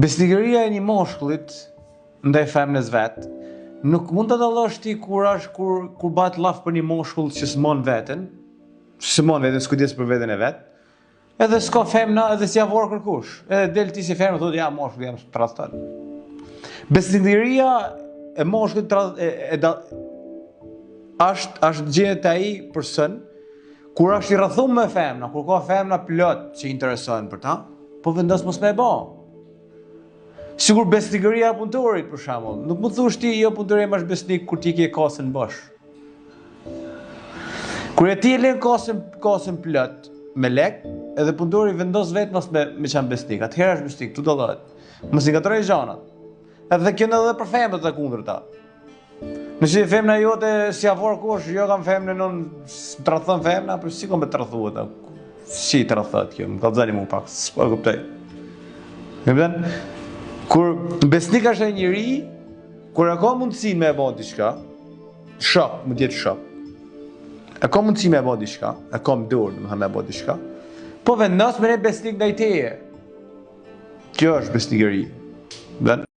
Besnikëria e një moshkullit ndaj femnës vet nuk mund ta dallosh ti kur bëhet llaf për një moshkull që s'mon veten, s'kujdes për veten e vet. Edhe s'ka femna, edhe s'ja vor kërkush. Edhe del ti si femër thotë ja moshkull jam tradhtor. Besnikëria e moshkullit është gjehet ai person kur është i rrethuar me femna, kur ka femna plot që interesohen për ta, po vendos mos më e bë. Sigur besnikëria e punëtorit për shembull, nuk mund thush ti jo punëtori më është besnik kur ti ke kasën bosh. Kur e ti e lën kasën plot me lek, edhe punëtori vendos vetëm mos me çan besnik. Atëherë është besnik, tu dallohet. Mos i gatroj gjanat. Edhe kjo edhe për femrat e kundërta. Nëse femna jote s'ja vor kush, jo kam femnën unë tradhton femna, por si kom të tradhuat atë. Si tradhot kjo, më kallzani më pak, s'po e kuptoj. Kupton? Kur besnik është ai njeri, kur e ka mundësinë me e bë diçka, shok, më jetë shok. E ka mundësi me e bë diçka, e ka më dorë, me e bë diçka. Po vendos me ne besnik ndaj teje. Kjo është besnikëri.